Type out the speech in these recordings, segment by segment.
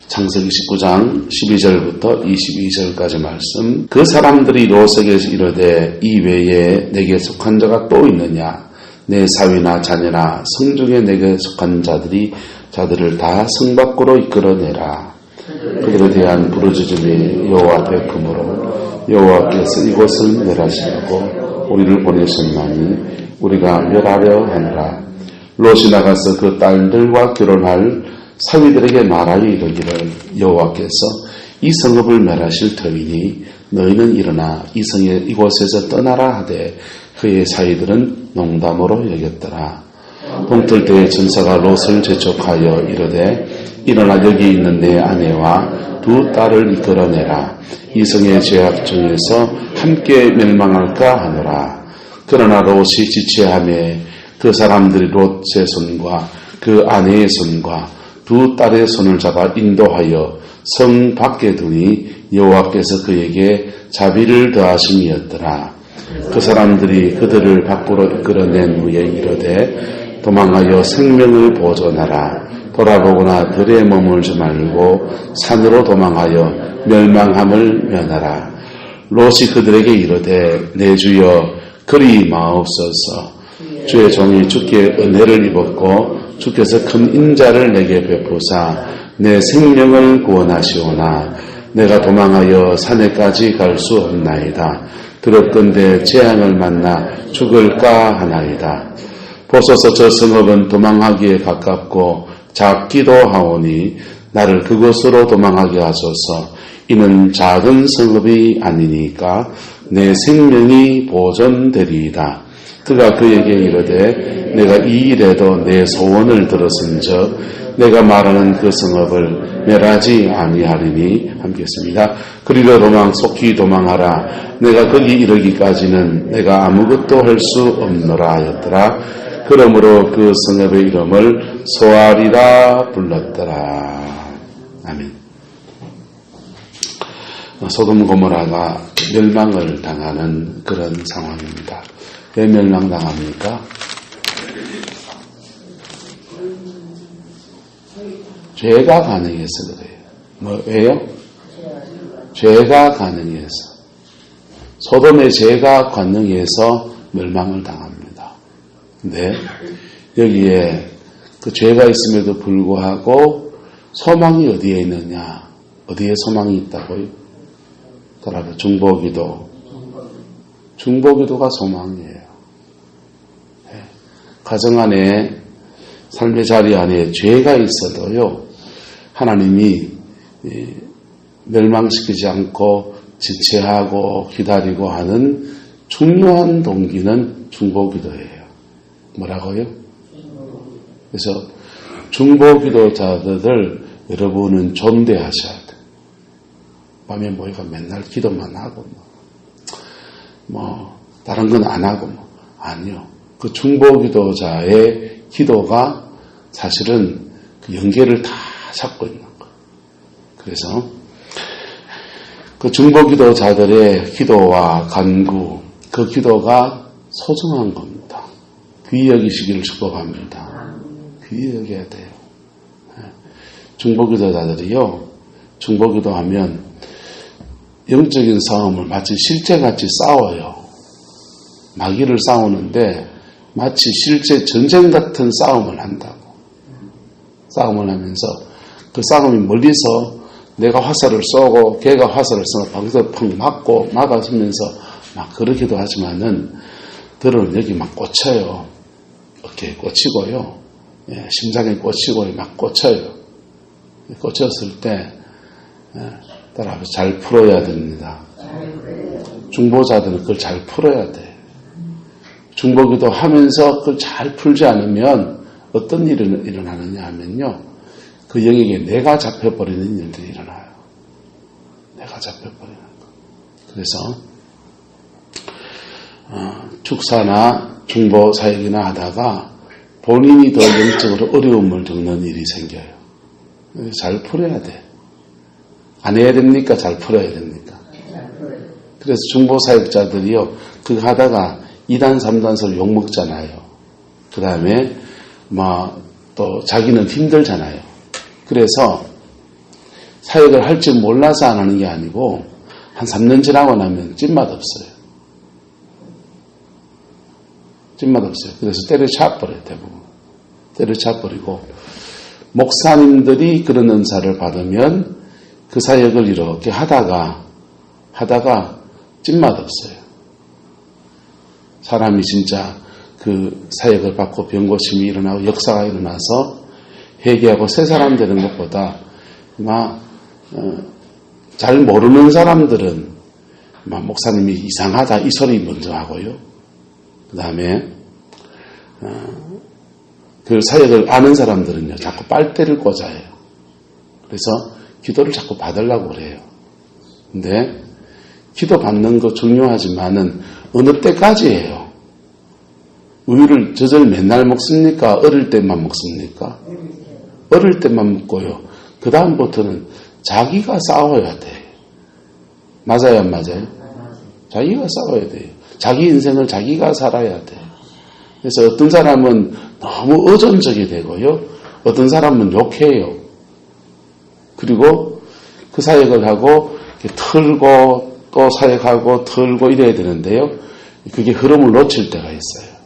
창세기 19장 12절부터 22절까지 말씀. 그 사람들이 롯에게서 이르되 이 외에 내게 속한 자가 또 있느냐? 내 사위나 자녀나 성중에 내게 속한 자들을 다 성 밖으로 이끌어내라. 그들에 대한 부르짖음이 여호와 앞에 크므로 여호와께서 이곳을 멸하시려고 우리를 보내셨나니 우리가 멸하려 하느라. 롯이 나가서 그 딸들과 결혼할 사위들에게 말하여 이르기를 여호와께서 이 성읍을 멸하실 터이니 너희는 일어나 이곳에서 떠나라 하되 그의 사위들은 농담으로 여겼더라. 동틀 때에 전사가 롯을 재촉하여 이르되 일어나 여기 있는 내 아내와 두 딸을 이끌어내라. 이 성의 죄악 중에서 함께 멸망할까 하노라. 그러나 롯이 지체하매 그 사람들이 롯의 손과 그 아내의 손과 두 딸의 손을 잡아 인도하여 성 밖에 두니 여호와께서 그에게 자비를 더하심이었더라. 그 사람들이 그들을 밖으로 이끌어낸 후에 이르되 도망하여 생명을 보존하라. 돌아보거나 들에 머물지 말고 산으로 도망하여 멸망함을 면하라. 롯이 그들에게 이르되 내 주여 그리 마옵소서. 주의 종이 주께 은혜를 입었고 주께서 큰 인자를 내게 베푸사 내 생명을 구원하시오나 내가 도망하여 산에까지 갈 수 없나이다. 들었건대 재앙을 만나 죽을까 하나이다. 보소서 저 성읍은 도망하기에 가깝고 작기도 하오니 나를 그곳으로 도망하게 하소서. 이는 작은 성읍이 아니니까 내 생명이 보존되리이다. 그가 그에게 이르되 내가 이 일에도 내 소원을 들었은즉 내가 말하는 그 성읍을 멸하지 아니하리니. 함께 했습니다. 그리로 속히 도망하라. 내가 거기 이르기까지는 내가 아무것도 할 수 없노라 하였더라. 그러므로 그 성읍의 이름을 소알이라 불렀더라. 아멘. 소돔 고모라가 멸망을 당하는 그런 상황입니다. 왜 멸망당합니까? 죄가 가능해서 그래요. 왜요? 죄가 가능해서. 소돔의 죄가 가능해서 멸망을 당합니다. 근데 여기에 그 죄가 있음에도 불구하고 소망이 어디에 있느냐? 어디에 소망이 있다고요? 따라서 중보기도. 중보기도가 소망이에요. 가정 안에, 삶의 자리 안에 죄가 있어도요, 하나님이 멸망시키지 않고 지체하고 기다리고 하는 중요한 동기는 중보기도예요. 뭐라고요? 그래서 중보기도자들 여러분은 존대하셔야 돼요. 밤에 모이가 맨날 기도만 하고 다른 건 안 하고 아니요. 그 중보기도자의 기도가 사실은 그 연계를 다 잡고 있는 거예요. 그래서 그 중보기도자들의 기도와 간구, 그 기도가 소중한 겁니다. 귀히 여기시기를 축복합니다. 귀히 여겨야 돼요. 중보기도자들이요, 중보기도하면 영적인 싸움을 마치 실제같이 싸워요. 마귀를 싸우는데 마치 실제 전쟁 같은 싸움을 한다고. 싸움을 하면서 그 싸움이 멀리서 내가 화살을 쏘고 걔가 화살을 쏘고 거기서 펑 맞고 막아주면서 막 그러기도 하지만은 들은 여기 막 꽂혀요. 어깨에 꽂히고요. 심장에 꽂히고 막 꽂혀요. 꽂혔을 때 따라서 잘 풀어야 됩니다. 중보자들은 그걸 잘 풀어야 돼. 중보기도 하면서 그걸 잘 풀지 않으면 어떤 일이 일어나느냐 하면요. 그 영역에 내가 잡혀버리는 일들이 일어나요. 내가 잡혀버리는 거. 그래서 축사나 중보 사역이나 하다가 본인이 더 영적으로 어려움을 겪는 일이 생겨요. 잘 풀어야 돼. 안 해야 됩니까? 잘 풀어야 됩니까? 그래서 중보 사역자들이요. 그거 하다가 2단, 3단서를 욕먹잖아요. 그 다음에 또 자기는 힘들잖아요. 그래서 사역을 할지 몰라서 안 하는 게 아니고 한 3년 지나고 나면 찐맛 없어요. 찐맛 없어요. 그래서 때려쳐버려요. 대부분. 때려쳐버리고 목사님들이 그런 은사를 받으면 그 사역을 이렇게 하다가 찐맛 없어요. 사람이 진짜 그 사역을 받고 병고심이 일어나고 역사가 일어나서 회개하고 새 사람 되는 것보다 잘 모르는 사람들은 목사님이 이상하다 이 소리 먼저 하고요. 그 다음에 그 사역을 아는 사람들은요 자꾸 빨대를 꽂아요. 그래서 기도를 자꾸 받으려고 그래요. 근데 기도 받는 거 중요하지만은 어느 때까지예요? 우유를 젖을 맨날 먹습니까? 어릴 때만 먹습니까? 어릴 때만 먹고요. 그 다음부터는 자기가 싸워야 돼. 맞아요, 안 맞아요? 자기가 싸워야 돼요. 자기 인생을 자기가 살아야 돼. 그래서 어떤 사람은 너무 의존적이 되고요. 어떤 사람은 욕해요. 그리고 그 사역을 하고 이렇게 털고 또 사역하고 털고 이래야 되는데요. 그게 흐름을 놓칠 때가 있어요.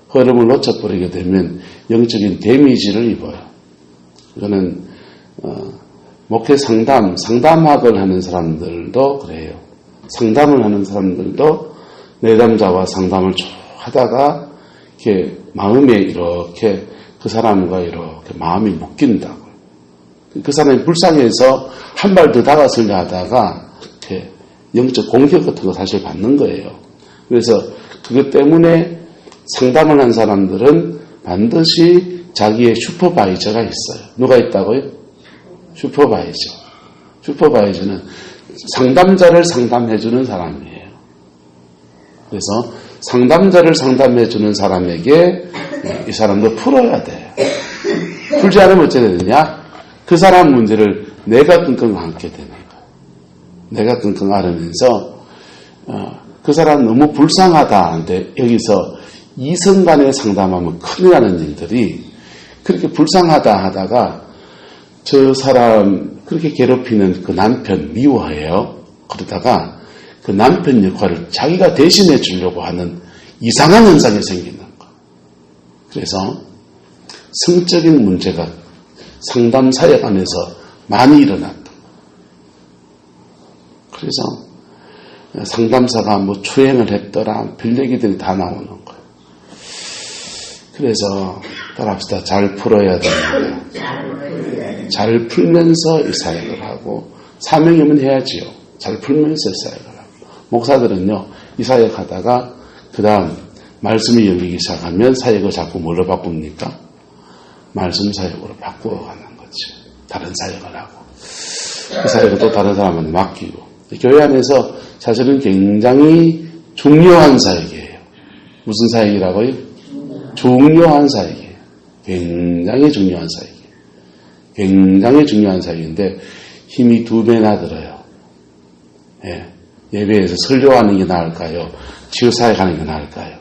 흐름을 놓쳐버리게 되면 영적인 데미지를 입어요. 이거는 목회 상담학을 하는 사람들도 그래요. 상담을 하는 사람들도 내담자와 상담을 쭉 하다가 이렇게 마음에 이렇게 그 사람과 이렇게 마음이 묶인다고. 그 사람이 불쌍해서 한 발 더 다가서려 하다가 이렇게 영적 공격 같은 거 사실 받는 거예요. 그래서 그것 때문에 상담을 한 사람들은 반드시 자기의 슈퍼바이저가 있어요. 누가 있다고요? 슈퍼바이저. 슈퍼바이저는 상담자를 상담해주는 사람이에요. 그래서 상담자를 상담해주는 사람에게 이 사람도 풀어야 돼요. 풀지 않으면 어찌해야 되냐? 그 사람 문제를 내가 끙끙 앓게 되는 거예요. 내가 끙끙 앓으면서 그 사람 너무 불쌍하다. 근데 여기서 이성 간에 상담하면 큰일 나는 일들이 그렇게 불쌍하다 하다가 저 사람 그렇게 괴롭히는 그 남편 미워해요. 그러다가 그 남편 역할을 자기가 대신해 주려고 하는 이상한 현상이 생기는 거. 그래서 성적인 문제가 상담 사역 안에서 많이 일어났다. 그래서 상담사가 뭐 추행을 했더라 별 얘기들이 다 나오는 거예요. 그래서 따라합시다. 잘 풀어야 됩니다. 잘 풀면서 이 사역을 하고 사명이면 해야지요. 잘 풀면서 이 사역을 하고 목사들은요 이 사역 하다가 그 다음 말씀이 열리기 시작하면 사역을 자꾸 뭘로 바꿉니까? 말씀 사역으로 바꾸어가는 거죠. 다른 사역을 하고 그 사역을 또 다른 사람한테 맡기고 교회 안에서 사실은 굉장히 중요한 사역이에요. 무슨 사역이라고요? 중요한 사역이에요. 굉장히 중요한 사역이에요. 굉장히 중요한 사역인데 힘이 2배나 들어요. 예. 예배에서 설교하는 게 나을까요? 치유사역하는 게 나을까요?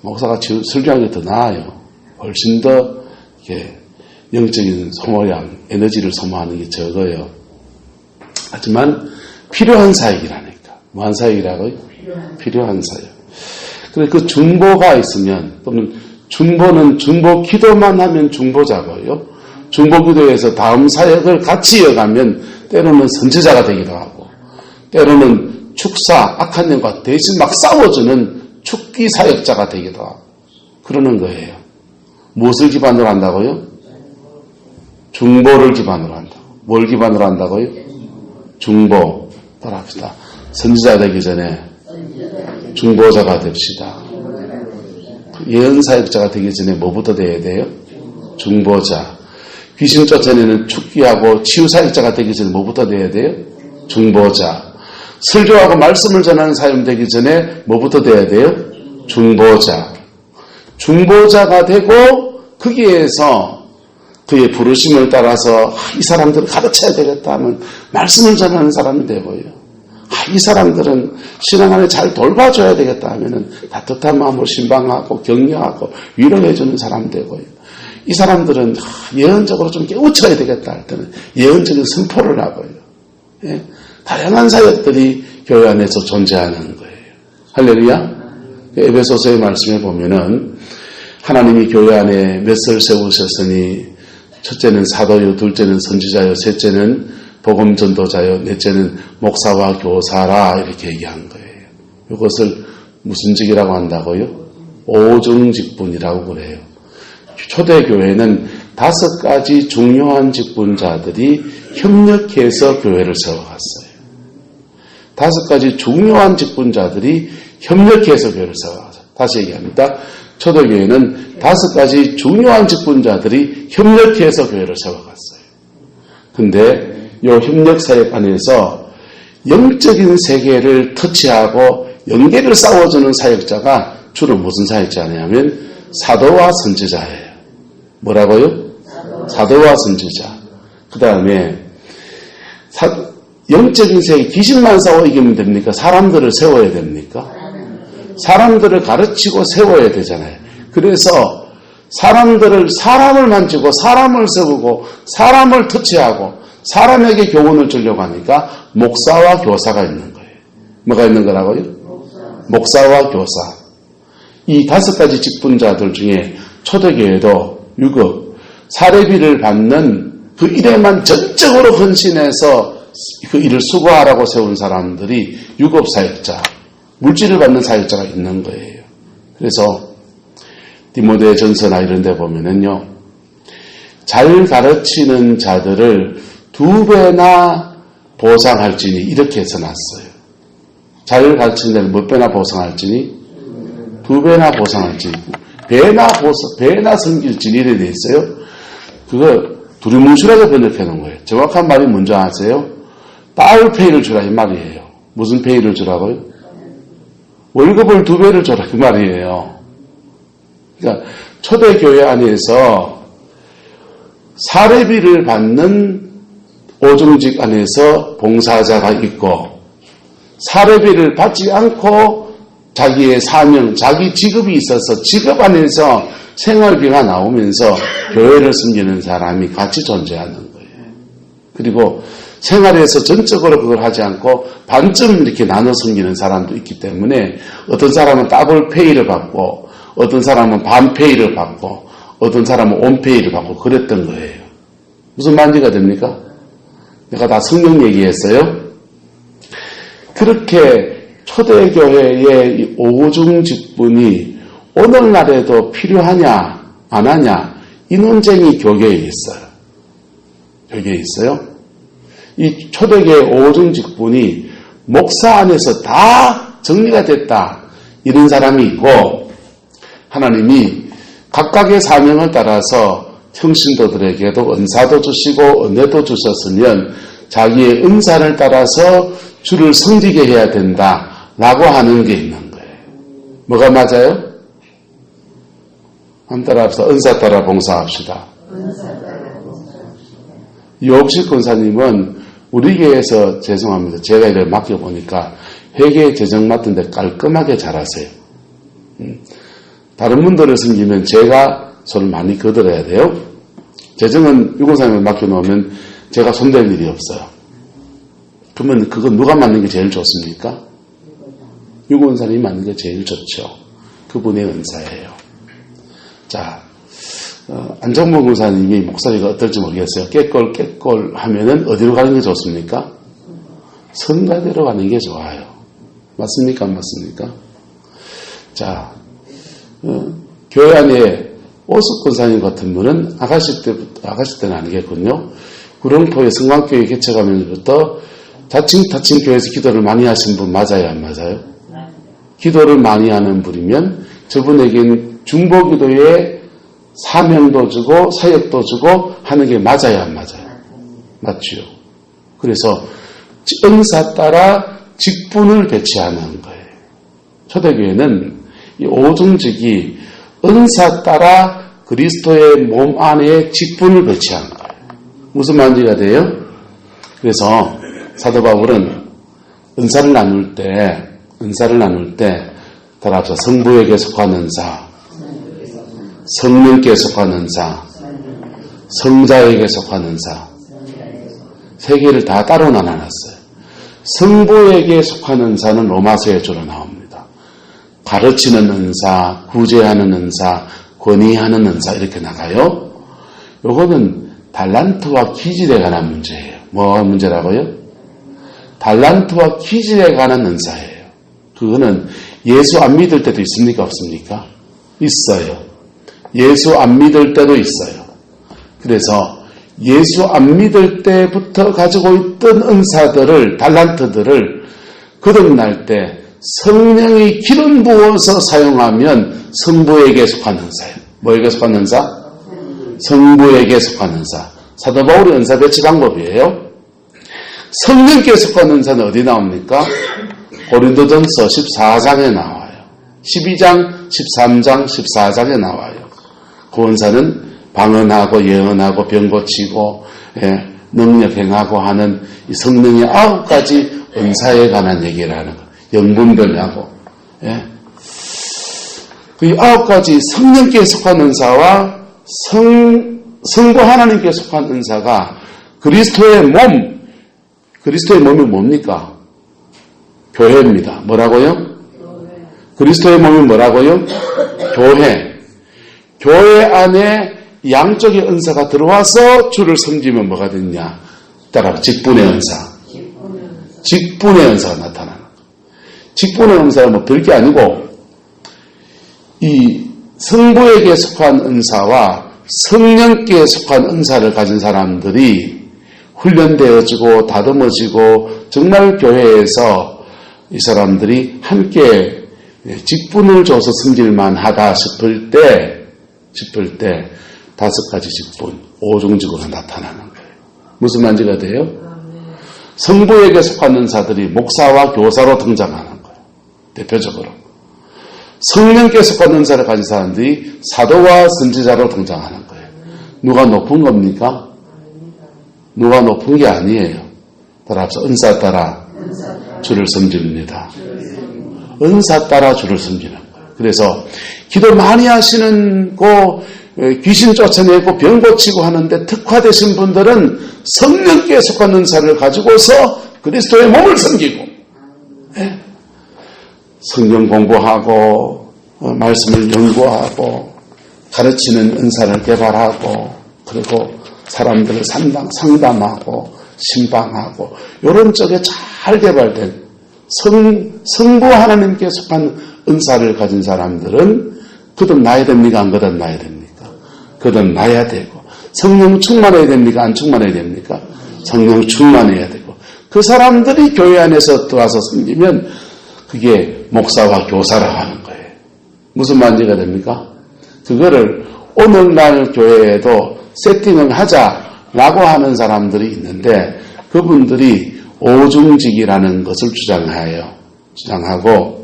목사가 설교하는 게 더 나아요. 훨씬 더 이렇게 영적인 소모량, 에너지를 소모하는 게 적어요. 하지만 필요한 사역이라니까. 뭐한 사역이라고요? 필요한 사역. 그래서 그 중보가 있으면 또는 중보는 중보 기도만 하면 중보자고요. 중보 기도에서 다음 사역을 같이 이어가면 때로는 선지자가 되기도 하고 때로는 축사, 악한 영과 대신 막 싸워주는 축기 사역자가 되기도 하고 그러는 거예요. 무엇을 기반으로 한다고요? 중보를 기반으로 한다고. 뭘 기반으로 한다고요? 중보. 따라합시다. 선지자 되기 전에 중보자가 됩시다. 예언사역자가 되기 전에 뭐부터 돼야 돼요? 중보자. 귀신 쫓아내는 축기하고 치유사역자가 되기 전에 뭐부터 돼야 돼요? 중보자. 설교하고 말씀을 전하는 사역 되기 전에 뭐부터 돼야 돼요? 중보자. 중보자가 되고 거기에서 그의 부르심을 따라서 이 사람들을 가르쳐야 되겠다 하면 말씀을 전하는 사람이 되고요. 이 사람들은 신앙 안에 잘 돌봐줘야 되겠다 하면은 따뜻한 마음으로 신방하고 격려하고 위로해주는 사람 되고요. 이 사람들은 예언적으로 좀 깨우쳐야 되겠다 할 때는 예언적인 선포를 하고요. 예? 다양한 사역들이 교회 안에서 존재하는 거예요. 할렐루야. 에베소서의 말씀에 보면은 하나님이 교회 안에 몇을 세우셨으니 첫째는 사도요, 둘째는 선지자요, 셋째는 복음 전도자요, 넷째는 목사와 교사라 이렇게 얘기한 거예요. 이것을 무슨 직이라고 한다고요? 오중직분이라고 그래요. 초대교회는 5가지 중요한 직분자들이 협력해서 교회를 세워갔어요. 5가지 중요한 직분자들이 협력해서 교회를 세워갔어요. 다시 얘기합니다. 초대교회는 5가지 중요한 직분자들이 협력해서 교회를 세워갔어요. 근데 이 협력사역 안에서 영적인 세계를 터치하고 연계를 쌓아주는 사역자가 주로 무슨 사역자냐면 사도와 선지자예요. 뭐라고요? 사도와 선지자. 그 다음에 영적인 세계 귀신만 싸워 이기면 됩니까? 사람들을 세워야 됩니까? 사람들을 가르치고 세워야 되잖아요. 그래서 사람을 만지고 사람을 세우고 사람을 터치하고 사람에게 교훈을 주려고 하니까 목사와 교사가 있는 거예요. 뭐가 있는 거라고요? 목사와 교사. 이 5가지 직분자들 중에 초대교회도 유급, 사례비를 받는 그 일에만 전적으로 헌신해서 그 일을 수고하라고 세운 사람들이 유급 사역자, 물질을 받는 사역자가 있는 거예요. 그래서 디모데 전서나 이런 데 보면은요, 잘 가르치는 자들을 2배나 보상할지니 이렇게 써놨어요. 잘 가르치는 자를 몇 배나 보상할지니 2배나 보상할지니 배나 섬길지니 이래 돼 있어요. 그거 두리뭉술하게 번역해 놓은 거예요. 정확한 말이 뭔지 아세요? 따울페이를 주라 이 말이에요. 무슨 페이를 주라고요? 월급을 2배를 주라 그 말이에요. 그러니까 초대교회 안에서 사례비를 받는 오중직 안에서 봉사자가 있고 사례비를 받지 않고 자기의 사명, 자기 직업이 있어서 직업 안에서 생활비가 나오면서 교회를 섬기는 사람이 같이 존재하는 거예요. 그리고 생활에서 전적으로 그걸 하지 않고 반쯤 이렇게 나눠 섬기는 사람도 있기 때문에 어떤 사람은 더블 페이를 받고 어떤 사람은 반 페이를 받고 어떤 사람은 온 페이를 받고 그랬던 거예요. 무슨 말인지가 됩니까? 내가 다 성경 얘기했어요. 그렇게 초대교회의 이 오중직분이 오늘날에도 필요하냐 안 하냐 이 논쟁이 교계에 있어요. 교계에 있어요. 이 초대교회 오중직분이 목사 안에서 다 정리가 됐다 이런 사람이 있고 하나님이 각각의 사명을 따라서 평신도들에게도 은사도 주시고 은혜도 주셨으면 자기의 은사를 따라서 주를 섬기게 해야 된다라고 하는 게 있는 거예요. 뭐가 맞아요? 한 따라서 은사 따라 봉사합시다. 유옥식 권사님은 우리 교회에서 죄송합니다. 제가 이를 맡겨보니까 회계 재정 맡은데 깔끔하게 잘하세요. 다른 분들을 섬기면 제가 손을 많이 거들어야 돼요. 재정은 유 권사님을 맡겨놓으면 제가 손댈 일이 없어요. 그러면 그건 누가 맡는 게 제일 좋습니까? 유 권사님이 맡는 게 제일 좋죠. 그분의 은사예요. 자, 안정모 권사님이 목소리가 어떨지 모르겠어요. 깨꼴 하면은 어디로 가는 게 좋습니까? 성가대로 가는 게 좋아요. 맞습니까? 안 맞습니까? 자, 교회 안에 오숙 권사님 같은 분은 아가씨 때는 아니겠군요. 구룡포의 성광교회 개척하면서부터 자칭 교회에서 기도를 많이 하신 분 맞아요? 안 맞아요? 기도를 많이 하는 분이면 저분에겐 중보기도에 사명도 주고 사역도 주고 하는 게 맞아요? 안 맞아요? 맞죠. 그래서 은사 따라 직분을 배치하는 거예요. 초대교회는 이 오중직이 은사 따라 그리스도의 몸 안에 직분을 배치한 거예요. 무슨 말인지가 돼요? 그래서 사도 바울은 은사를 나눌 때 따라서 성부에게 속한 은사, 성령께 속한 은사, 성자에게 속한 은사. 세 개를 다 따로 나눠놨어요. 성부에게 속한 은사는 로마서에 주로 나옵니다. 가르치는 은사, 구제하는 은사, 권위하는 은사 이렇게 나가요. 요거는 달란트와 기질에 관한 문제예요. 뭐가 문제라고요? 달란트와 기질에 관한 은사예요. 그거는 예수 안 믿을 때도 있습니까? 없습니까? 있어요. 예수 안 믿을 때도 있어요. 그래서 예수 안 믿을 때부터 가지고 있던 은사들을, 달란트들을 거듭날 때 성령이 기름 부어서 사용하면 성부에게 속한 은사예요. 뭐에게 속한 은사? 성부에게 속한 은사. 사도 바울의 은사 배치 방법이에요. 성령께 속한 은사는 어디 나옵니까? 고린도전서 14장에 나와요. 12장, 13장, 14장에 나와요. 그 은사는 방언하고 예언하고 병 고치고 능력 행하고 하는 이 성령의 9가지 은사에 관한 얘기를 하는 거예요. 영분별하고 그 9가지 성령께 속한 은사와 성부 하나님께 속한 은사가 그리스도의 몸이 뭡니까? 교회입니다. 뭐라고요? 그리스도의 몸이 뭐라고요? 교회 안에 양쪽의 은사가 들어와서 주를 섬기면 뭐가 됐냐? 따라 직분의 은사. 직분의 은사가 나타나는 거예요. 직분의 은사는 뭐 별게 아니고 이 성부에게 속한 은사와 성령께 속한 은사를 가진 사람들이 훈련되어지고 다듬어지고 정말 교회에서 이 사람들이 함께 직분을 줘서 섬길만 하다 싶을 때 5가지 직분, 5중직으로 나타나는 거예요. 무슨 말인지가 돼요? 성부에게 속한 은사들이 목사와 교사로 등장하는 거예요. 대표적으로. 성령께 속한 은사를 가진 사람들이 사도와 선지자로 등장하는 거예요. 누가 높은 겁니까? 누가 높은 게 아니에요. 따라서 은사 따라 주를 섬깁니다. 은사 따라 주를 섬기는 거예요. 그래서 기도 많이 하시는 귀신 쫓아내고 병 고치고 하는데 특화되신 분들은 성령께 속한 은사를 가지고서 그리스도의 몸을 섬기고 성경 공부하고 말씀을 연구하고 가르치는 은사를 개발하고 그리고 사람들을 상담하고 신방하고 이런 쪽에 잘 개발된 성부 하나님께 속한 은사를 가진 사람들은 거듭나야 됩니까? 안 거듭나야 됩니까? 거듭나야 되고 성령 충만해야 됩니까? 안 충만해야 됩니까? 성령 충만해야 되고 그 사람들이 교회 안에서 들어와서 섬기면 그게 목사와 교사라고 하는 거예요. 무슨 말인지가 됩니까? 그거를 오늘날 교회에도 세팅을 하자라고 하는 사람들이 있는데 그분들이 오중직이라는 것을 주장하고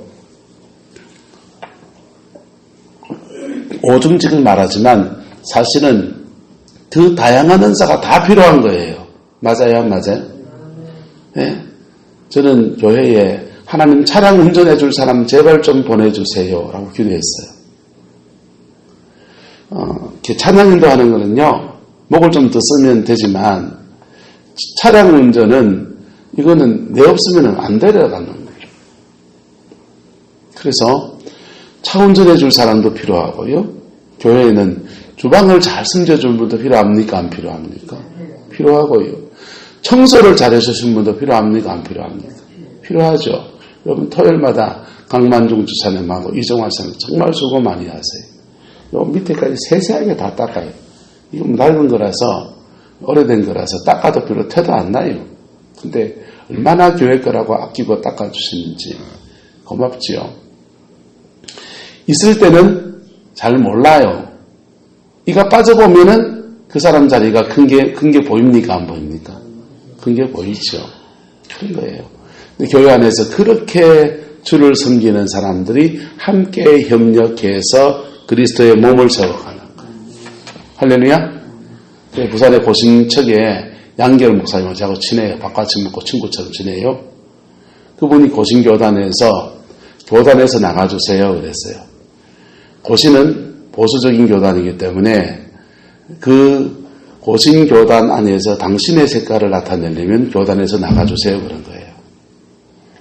오중직을 말하지만 사실은 그 다양한 은사가 다 필요한 거예요. 맞아요? 안 맞아요? 네? 저는 교회에 하나님 차량 운전해 줄 사람 제발 좀 보내주세요 라고 기도했어요. 차량 인도하는 거는요 목을 좀 더 쓰면 되지만 차량 운전은 이거는 내 없으면 안 데려가는 거예요. 그래서 차 운전해 줄 사람도 필요하고요. 교회에는 주방을 잘 섬겨줄 분도 필요합니까? 안 필요합니까? 필요하고요. 청소를 잘 해주신 분도 필요합니까? 안 필요합니까? 필요하죠. 여러분 토요일마다 강만중 주사님하고 이종환 사님 정말 수고 많이 하세요. 요 밑에까지 세세하게 다 닦아요. 이거 낡은 거라서 오래된 거라서 닦아도 별로 태도 안 나요. 근데 얼마나 교회 거라고 아끼고 닦아주시는지 고맙지요. 있을 때는 잘 몰라요. 이가 빠져보면은 그 사람 자리가 큰 게 보입니까? 안 보입니까? 큰 게 보이죠. 그런 거예요. 근데 교회 안에서 그렇게 주를 섬기는 사람들이 함께 협력해서 그리스도의 몸을 세워가는 거예요. 할렐루야? 부산의 고신척에 양결 목사님을 저하고 친해요. 밥같이 먹고 친구처럼 지내요. 그분이 고신교단에서 나가주세요 그랬어요. 고신은 보수적인 교단이기 때문에 그 고신교단 안에서 당신의 색깔을 나타내려면 교단에서 나가주세요. 그런 거예요.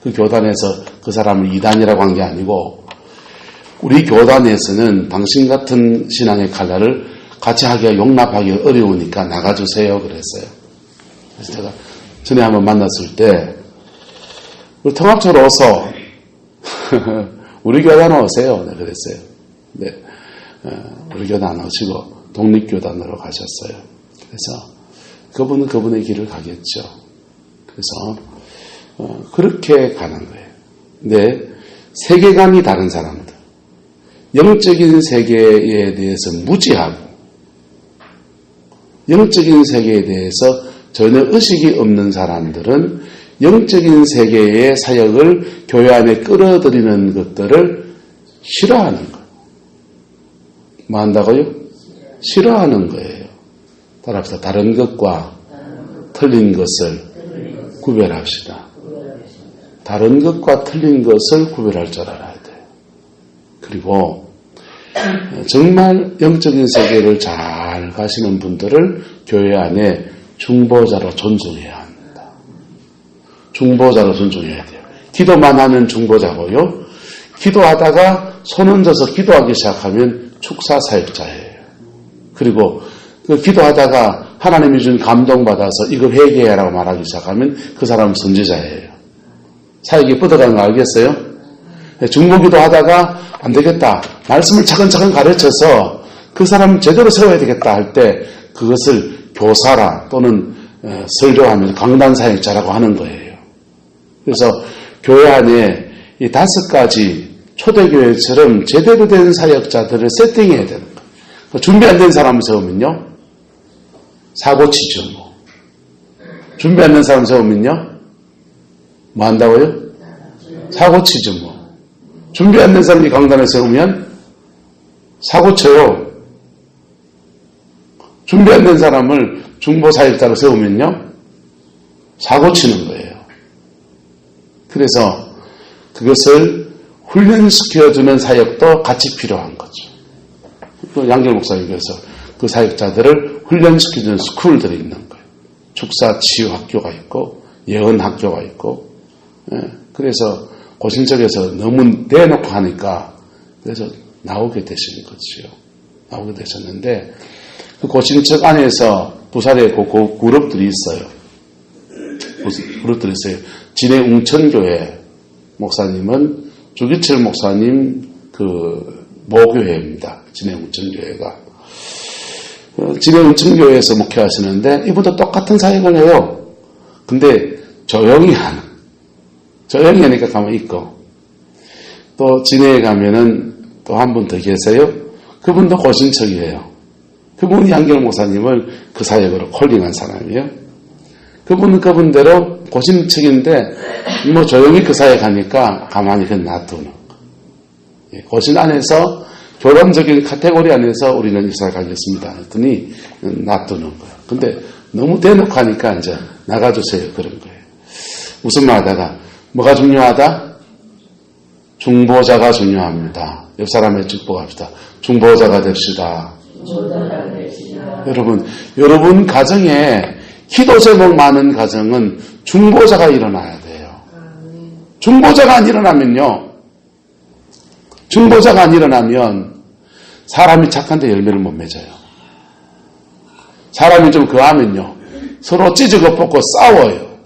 그 교단에서 그 사람을 이단이라고 한 게 아니고 우리 교단에서는 당신 같은 신앙의 칼날을 같이 하기가 용납하기가 어려우니까 나가주세요. 그랬어요. 그래서 제가 전에 한번 만났을 때 우리 통합처로 어서 우리 교단 오세요. 네, 그랬어요. 네, 우리 교단 오시고 독립교단으로 가셨어요. 그래서 그분은 그분의 길을 가겠죠. 그래서 그렇게 가는 거예요. 근데 세계관이 다른 사람들, 영적인 세계에 대해서 무지하고 영적인 세계에 대해서 전혀 의식이 없는 사람들은 영적인 세계의 사역을 교회 안에 끌어들이는 것들을 싫어하는 거예요. 뭐 한다고요? 싫어하는 거예요. 따라합시다. 다른 것과 틀린 것을 구별합시다. 다른 것과 틀린 것을 구별할 줄 알아야 돼요. 그리고 정말 영적인 세계를 잘 가시는 분들을 교회 안에 중보자로 존중해야 합니다. 중보자로 존중해야 돼요. 기도만 하면 중보자고요. 기도하다가 손 얹어서 기도하기 시작하면 축사사역자예요. 그리고 그 기도하다가 하나님이 준 감동받아서 이거 회개해라고 말하기 시작하면 그 사람은 선지자예요. 사역이 뻗어가는 거 알겠어요? 중보기도 하다가 안 되겠다. 말씀을 차근차근 가르쳐서 그 사람 제대로 세워야 되겠다 할 때 그것을 교사라 또는 설교하면서 강단 사역자라고 하는 거예요. 그래서 교회 안에 이 5가지 초대교회처럼 제대로 된 사역자들을 세팅해야 되는 거예요. 준비 안 된 사람을 세우면요. 사고치죠. 뭐. 준비 안 된 사람 세우면요. 뭐 한다고요? 사고치죠. 뭐. 준비 안 된 사람이 강단에 세우면 사고쳐요. 준비 안 된 사람을 중보사역자로 세우면요. 사고치는 거예요. 그래서 그것을 훈련시켜주는 사역도 같이 필요한 거죠. 또 양결 목사님께서 그 사역자들을 훈련시켜주는 스쿨들이 있는 거예요. 축사 치유 학교가 있고 예언 학교가 있고 그래서 고신척에서 너무 내놓고 하니까 그래서 나오게 되시는 거지요. 나오게 되셨는데 그 고신척 안에서 부산에 그 그룹들이 있어요. 그룹들이 있어요. 진해 웅천교회 목사님은 주기철 목사님 그 모교회입니다. 진해 웅천교회가. 진해 웅천교회에서 목회하시는데 이분도 똑같은 사역을 해요. 근데 조용히 하니까 가만히 있고 또 진해에 가면은 또 한 분 더 계세요. 그분도 고신척이에요. 그분이 양결 목사님을 그 사역으로 콜링한 사람이에요. 그분은 그분대로 고신척인데 뭐 조용히 그 사역하니까 가만히 그냥 놔두는 거예요. 고신 안에서 교단적인 카테고리 안에서 우리는 이사를 가겠습니다 했더니 놔두는 거예요. 근데 너무 대놓고 하니까 이제 나가주세요. 그런 거예요. 무슨 말 하다가 뭐가 중요하다? 중보자가 중요합니다. 옆 사람의 축복합시다. 중보자가 됩시다. 여러분 가정에 기도 제목 많은 가정은 중보자가 일어나야 돼요. 중보자가 안 일어나면요. 중보자가 안 일어나면 사람이 착한데 열매를 못 맺어요. 사람이 좀 그하면요. 서로 찢어고 뽑고 싸워요.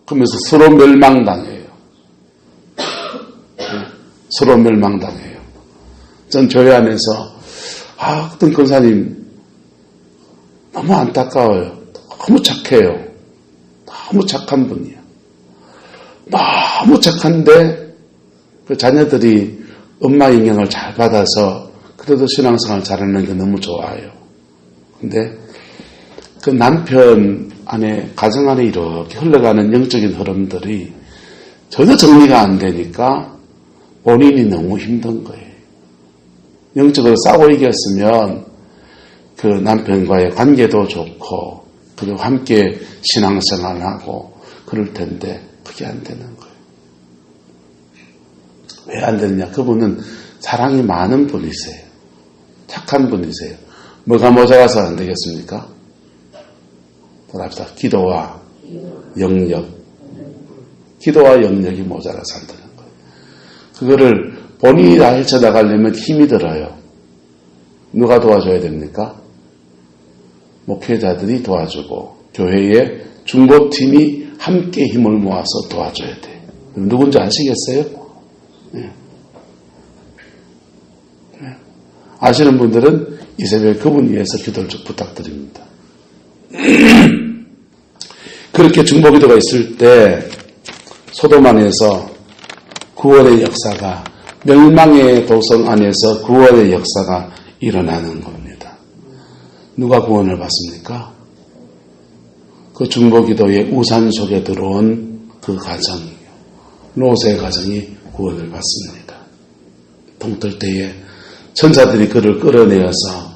그러면서 서로 멸망당해요. 서로 멸망당해요. 전 교회 안에서 어떤 권사님 너무 안타까워요. 너무 착해요. 너무 착한 분이야. 너무 착한데 그 자녀들이 엄마 영향을 잘 받아서 그래도 신앙생활 잘하는 게 너무 좋아요. 근데 그 남편 안에 가정 안에 이렇게 흘러가는 영적인 흐름들이 전혀 정리가 안 되니까 본인이 너무 힘든 거예요. 영적으로 싸고 이겼으면 그 남편과의 관계도 좋고 그리고 함께 신앙생활하고 그럴 텐데 그게 안 되는 거예요. 왜 안 되느냐? 그분은 사랑이 많은 분이세요. 착한 분이세요. 뭐가 모자라서 안 되겠습니까? 답합시다. 기도와 영역. 기도와 영역이 모자라 산다는 거예요. 그거를 본인이 다 헤쳐나가려면 힘이 들어요. 누가 도와줘야 됩니까? 목회자들이 도와주고 교회의 중보팀이 함께 힘을 모아서 도와줘야 돼요. 누군지 아시겠어요? 네. 아시는 분들은 이 새벽에 그분 위해서 기도를 좀 부탁드립니다. 그렇게 중보기도가 있을 때 소돔 안에서 구원의 역사가, 멸망의 도성 안에서 구원의 역사가 일어나는 겁니다. 누가 구원을 받습니까? 그 중보기도의 우산 속에 들어온 그 가정이요. 롯의 가정이 구원을 받습니다. 동떨 때에 천사들이 그를 끌어내어서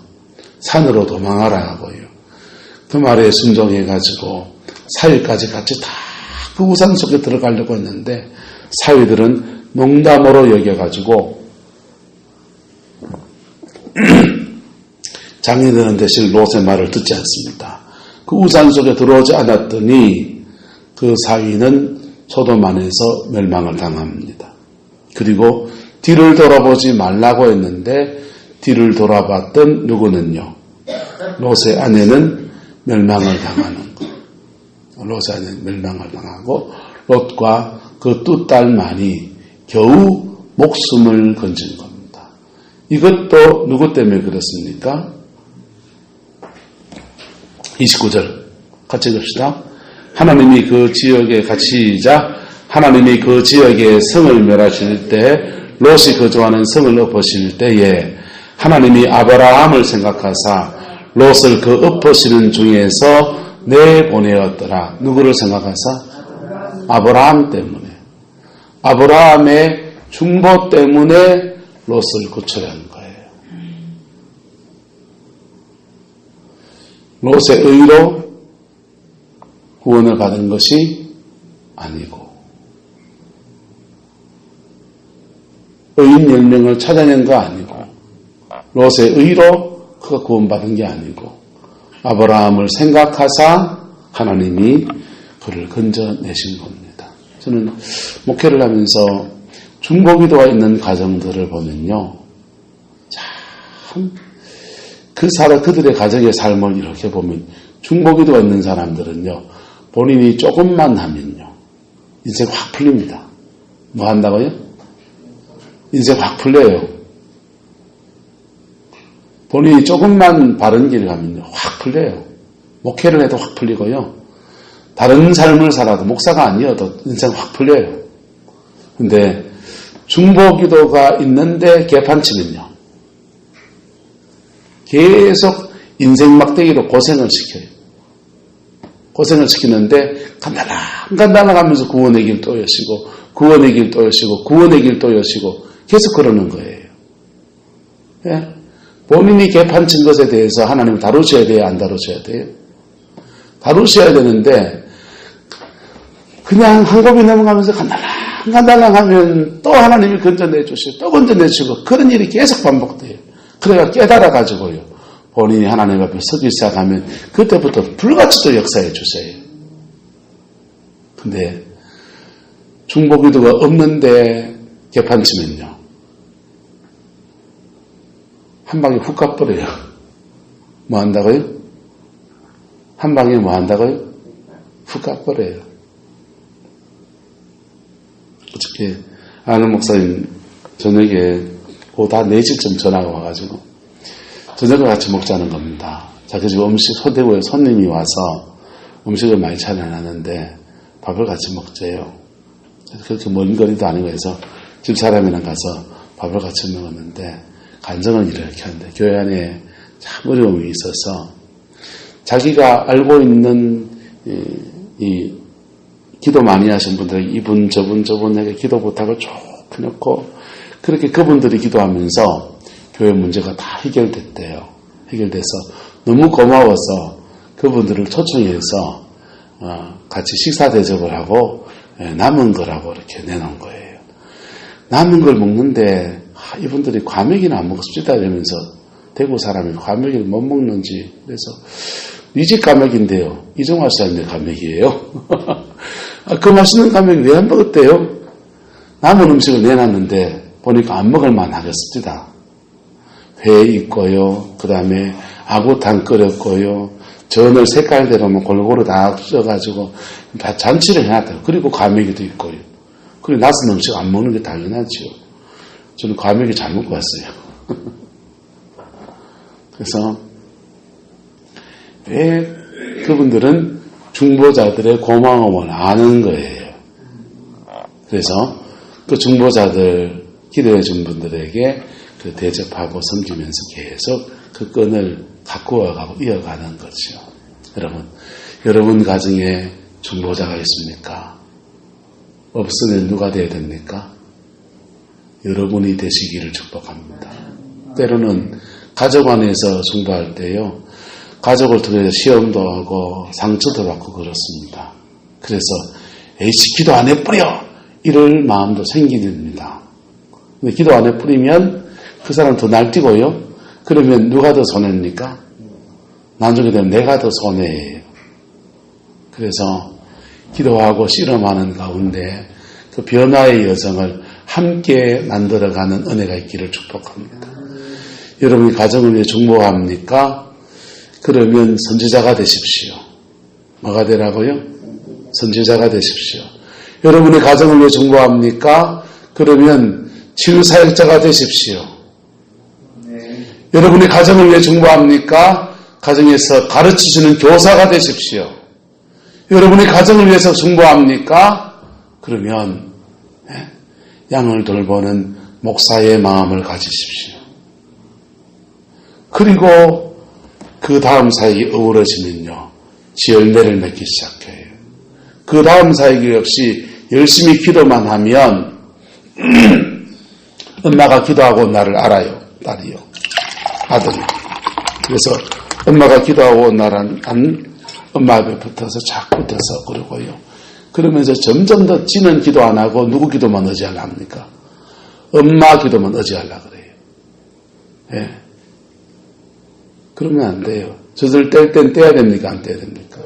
산으로 도망하라 하고요. 그 말에 순종해가지고 사위까지 같이 다 그 우산 속에 들어가려고 했는데 사위들은 농담으로 여겨가지고 장인어른 대신 롯의 말을 듣지 않습니다. 그 우산 속에 들어오지 않았더니 그 사위는 소돔 안에서 멸망을 당합니다. 그리고 뒤를 돌아보지 말라고 했는데 뒤를 돌아봤던 누구는요? 롯의 아내는 멸망을 당하는 거예요. 롯의 아내는 멸망을 당하고 롯과 그 두 딸만이 겨우 목숨을 건진 겁니다. 이것도 누구 때문에 그렇습니까? 29절 같이 읽읍시다. 하나님이 그 지역에 같이 하나님이 그 지역에 성을 멸하실 때 롯이 거주하는 성을 엎으실 때에 하나님이 아브라함을 생각하사 롯을 그 엎으시는 중에서 내보내었더라. 누구를 생각하사? 아브라함 때문에. 아브라함의 중보 때문에 롯을 구출한 거예요. 롯의 의로 구원을 받은 것이 아니고 의인 10명을 찾아낸 거 아니고 롯의 의로 그가 구원받은 게 아니고 아브라함을 생각하사 하나님이 그를 건져내신 겁니다. 저는 목회를 하면서 중보기도가 있는 가정들을 보면요. 참 그들의 가정의 삶을 이렇게 보면 중보기도가 있는 사람들은요. 본인이 조금만 하면요. 인생 확 풀립니다. 뭐 한다고요? 인생 확 풀려요. 본인이 조금만 바른 길을 가면요. 확 풀려요. 목회를 해도 확 풀리고요. 다른 삶을 살아도 목사가 아니어도 인생 확 풀려요. 근데 중보기도가 있는데 개판치면요. 계속 인생 막대기로 고생을 시켜요. 고생을 시키는데 간달랑 하면서 구원의 길 또 여시고 구원의 길 또 여시고 구원의 길 또 여시고 계속 그러는 거예요. 예? 본인이 개판친 것에 대해서 하나님을 다루셔야 돼요? 안 다루셔야 돼요? 다루셔야 되는데 그냥 한 곱이 넘어가면서 간달랑 하면 또 하나님이 건져내주시고 또 건져내주시고 그런 일이 계속 반복돼요. 그래야 깨달아가지고요. 본인이 하나님 앞에 서기 시작하면 그때부터 불같이 또 역사해 주세요. 근데 중보기도가 없는데 개판치면요. 한 방에 훅 가버려요. 뭐 한다고요? 한 방에 뭐 한다고요? 훅 가버려요. 어저께 아는 목사님 저녁에 오후 다 4시쯤 전화가 와가지고 저녁을 같이 먹자는 겁니다. 자기 집 음식 소대구에 손님이 와서 음식을 많이 차려놨는데 밥을 같이 먹재요. 그렇게 먼 거리도 아니고 해서 집 사람이랑 가서 밥을 같이 먹었는데 간증을 이렇게 하는데 교회 안에 참 어려움이 있어서 자기가 알고 있는 이 기도 많이 하신 분들 이분 저분에게 기도 부탁을 쭉 해놓고 그렇게 그분들이 기도하면서 교회 문제가 다 해결됐대요. 해결돼서 너무 고마워서 그분들을 초청해서 같이 식사 대접을 하고 남은 거라고 이렇게 내놓은 거예요. 남은 걸 먹는데 이분들이 과메기는 안 먹습니다 이러면서 대구 사람이 과메기를 못 먹는지 그래서 네 집 감액인데요. 이종화 시장님 감액이에요. 그 맛있는 감액 왜 안 먹었대요? 남은 음식을 내놨는데 보니까 안 먹을만 하겠습니다. 회 있고요. 그 다음에 아구탕 끓였고요. 전을 색깔대로 골고루 다 써가지고 다 잔치를 해놨대요. 그리고 과메기도 있고요. 그리고 낯선 음식 안 먹는 게 당연하죠. 저는 과메기 잘 먹고 왔어요. 그래서 왜 그분들은 중보자들의 고마움을 아는 거예요. 그래서 그 중보자들 기도해 준 분들에게 그 대접하고 섬기면서 계속 그 끈을 가꾸어가고 이어가는 거죠. 여러분 가정에 중보자가 있습니까? 없으면 누가 돼야 됩니까? 여러분이 되시기를 축복합니다. 때로는 가족 안에서 중보할 때요, 가족을 통해서 시험도 하고 상처도 받고 그렇습니다. 그래서 에이씨 기도 안 해뿌려! 이럴 마음도 생기됩니다. 근데 기도 안 해뿌리면 그 사람 더 날뛰고요. 그러면 누가 더 손해입니까? 나중에 되면 내가 더 손해예요. 그래서 기도하고 씨름하는 가운데 그 변화의 여정을 함께 만들어가는 은혜가 있기를 축복합니다. 여러분이 가정을 위해 중보합니까? 그러면 선지자가 되십시오. 뭐가 되라고요? 선지자가 되십시오. 여러분의 가정을 위해 중보합니까? 그러면 치유사역자가 되십시오. 여러분의 가정을 위해 중보합니까? 가정에서 가르치시는 교사가 되십시오. 여러분의 가정을 위해서 중보합니까? 그러면 양을 돌보는 목사의 마음을 가지십시오. 그리고 그 다음 사역이 어우러지면요, 열매를 맺기 시작해요. 그 다음 사역이 없이 열심히 기도만 하면 엄마가 기도하고 온 나를 알아요. 딸이요. 아들이. 그래서 엄마가 기도하고 온 날은 엄마 앞에 붙어서 자꾸 붙어서 그러고요. 그러면서 점점 더 지는 기도 안 하고 누구 기도만 의지하려 합니까? 엄마 기도만 의지하려 그래요. 예. 그러면 안 돼요. 저들 뗄 땐 떼야 됩니까? 안 떼야 됩니까?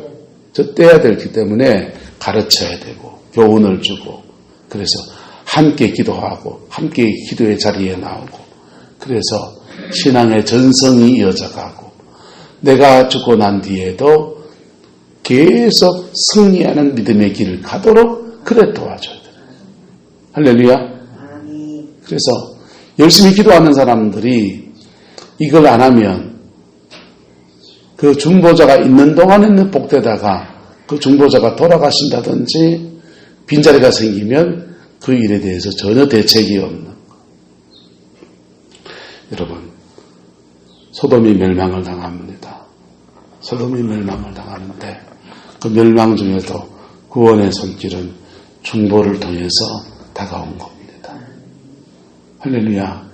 저 떼야 되기 때문에 가르쳐야 되고 교훈을 주고, 그래서 함께 기도하고 함께 기도의 자리에 나오고, 그래서 신앙의 전성이 이어져가고 내가 죽고 난 뒤에도 계속 승리하는 믿음의 길을 가도록 그래 도와줘야 돼요. 할렐루야. 그래서 열심히 기도하는 사람들이 이걸 안 하면 그 중보자가 있는 동안에는 복되다가 그 중보자가 돌아가신다든지 빈자리가 생기면 그 일에 대해서 전혀 대책이 없는 것. 여러분, 소돔이 멸망을 당합니다. 소돔이 멸망을 당하는데 그 멸망 중에도 구원의 손길은 중보를 통해서 다가온 겁니다. 할렐루야.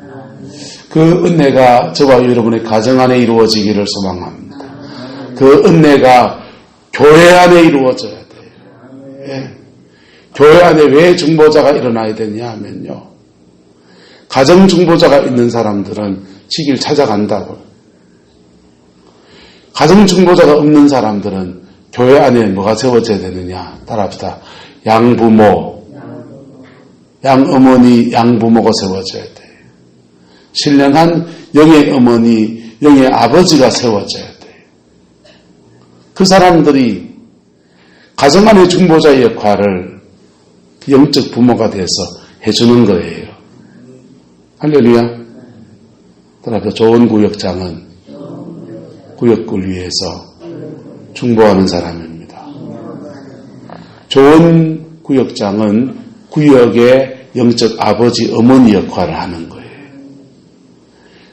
그 은혜가 저와 여러분의 가정 안에 이루어지기를 소망합니다. 그 은혜가 교회 안에 이루어져야 돼요. 예. 교회 안에 왜 중보자가 일어나야 되냐 하면요, 가정 중보자가 있는 사람들은 지길 찾아간다고. 가정 중보자가 없는 사람들은 교회 안에 뭐가 세워져야 되느냐? 따라합시다. 양부모, 양어머니, 양부모가 세워져야 돼요. 신령한 영의 어머니, 영의 아버지가 세워져야 돼요. 그 사람들이 가정 안의 중보자의 역할을 영적 부모가 돼서 해주는 거예요. 할렐루야. 따라서 좋은 구역장은 구역을 위해서 중보하는 사람입니다. 좋은 구역장은 구역의 영적 아버지, 어머니 역할을 하는 거예요.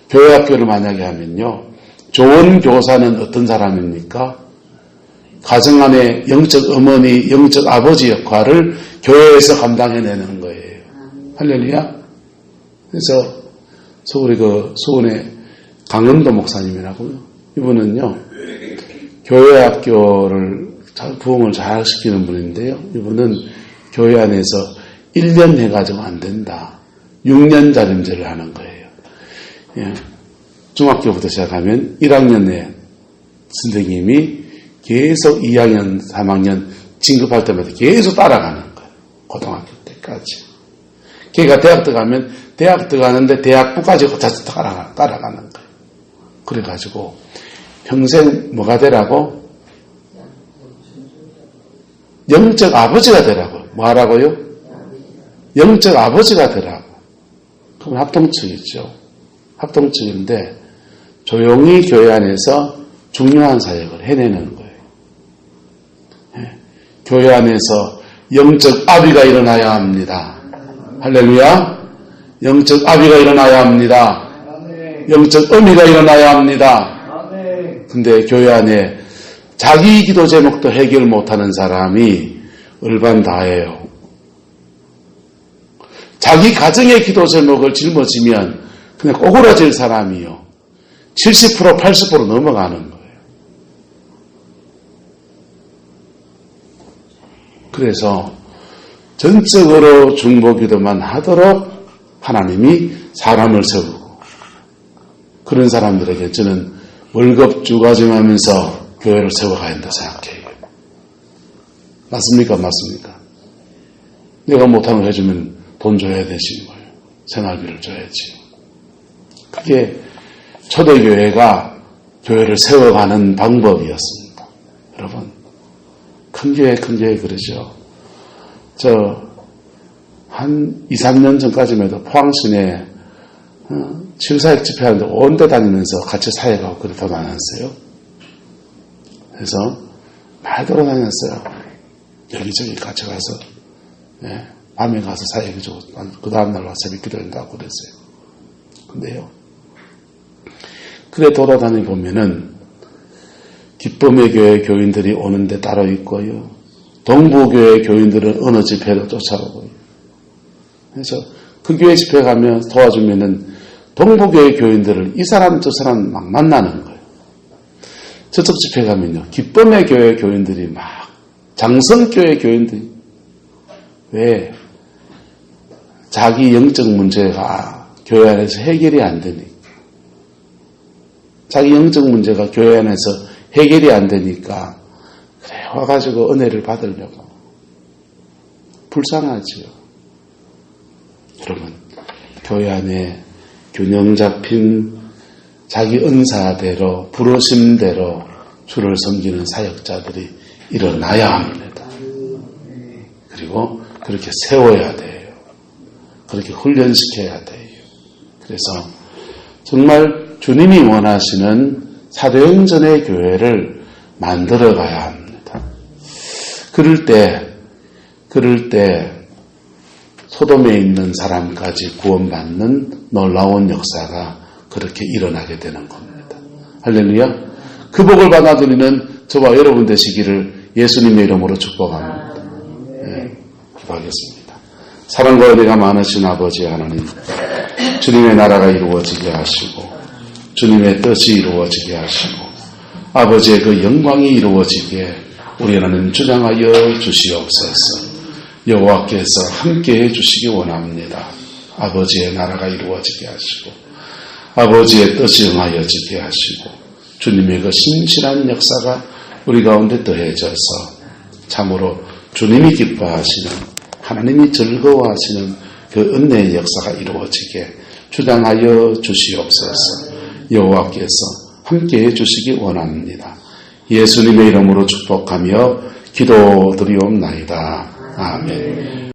교회 학교를 만약에 하면요, 좋은 교사는 어떤 사람입니까? 가정 안에 영적 어머니, 영적 아버지 역할을 교회에서 감당해내는 거예요. 할렐루야. 그래서 서울의 수원의 강은도 목사님이라고요. 이분은요, 교회 학교를 부흥을 잘 시키는 분인데요. 이분은 교회 안에서 1년 해가지고 안 된다. 6년 자림제를 하는 거예요. 예. 중학교부터 시작하면 1학년에 선생님이 계속 2학년, 3학년 진급할 때마다 계속 따라가는 거예요. 고등학교 때까지. 걔가 대학 들어가면 대학 들어가는데 대학부까지 다시 따라가는 거예요. 그래가지고 평생 뭐가 되라고? 영적 아버지가 되라고. 뭐 하라고요? 영적 아버지가 되라고. 그건 합동측이죠. 합동측인데 조용히 교회 안에서 중요한 사역을 해내는 거예요. 교회 안에서 영적 아비가 일어나야 합니다. 할렐루야. 영적 아비가 일어나야 합니다. 영적 어미가 일어나야 합니다. 근데 교회 안에 자기 기도 제목도 해결 못하는 사람이 얼반다해요. 자기 가정의 기도 제목을 짊어지면 그냥 꼬꾸라질 사람이요. 70% 80% 넘어가는 거예요. 그래서 전적으로 중보기도만 하도록 하나님이 사람을 세우고 그런 사람들에게 저는 월급 주가짐하면서 교회를 세워가야 한다 생각해요. 맞습니까? 맞습니까? 내가 못하는 거 해주면 돈 줘야 되지 뭘. 생활비를 줘야지. 그게 초대교회가 교회를 세워가는 방법이었습니다. 여러분 큰 교회 그러죠. 한 2, 3년 전까지만 해도 포항시내 치유사역 집회하는데 온 데 다니면서 같이 사역하고 그래 돌아다녔어요. 그래서 많이 돌아다녔어요. 여기저기 같이 가서 밤에 가서 사역해주고 그 다음날 와서 새벽 기도한다고 그랬어요. 근데요. 그래 돌아다니 보면은 기쁨의 교회 교인들이 오는데 따로 있고요. 동부교회 교인들은 어느 집회로 쫓아오고요. 그래서 그 교회 집회 가면 도와주면은 동부교회 교인들을 이 사람 저 사람 막 만나는 거예요. 저쪽 집회 가면요. 기쁨의 교회 교인들이 막 장성교회 교인들이 왜? 자기 영적 문제가 교회 안에서 해결이 안 되니까. 자기 영적 문제가 교회 안에서 해결이 안 되니까 그래 와가지고 은혜를 받으려고. 불쌍하지요. 여러분 교회 안에 균형 잡힌 자기 은사대로 부르심대로 주를 섬기는 사역자들이 일어나야 합니다. 그리고 그렇게 세워야 돼요. 그렇게 훈련시켜야 돼요. 그래서 정말 주님이 원하시는 사도행전의 교회를 만들어가야 합니다. 그럴 때 소돔에 있는 사람까지 구원받는 놀라운 역사가 그렇게 일어나게 되는 겁니다. 할렐루야. 그 복을 받아들이는 저와 여러분 되시기를 예수님의 이름으로 축복합니다. 기도하겠습니다. 사랑과 은혜가 많으신 아버지 하나님, 주님의 나라가 이루어지게 하시고 주님의 뜻이 이루어지게 하시고 아버지의 그 영광이 이루어지게 우리 하나님 주장하여 주시옵소서. 여호와께서 함께해 주시기 원합니다. 아버지의 나라가 이루어지게 하시고 아버지의 뜻이 응하여지게 하시고 주님의 그 신실한 역사가 우리 가운데 더해져서 참으로 주님이 기뻐하시는 하나님이 즐거워하시는 그 은혜의 역사가 이루어지게 주장하여 주시옵소서. 여호와께서 함께해 주시기 원합니다. 예수님의 이름으로 축복하며 기도드리옵나이다. 아멘.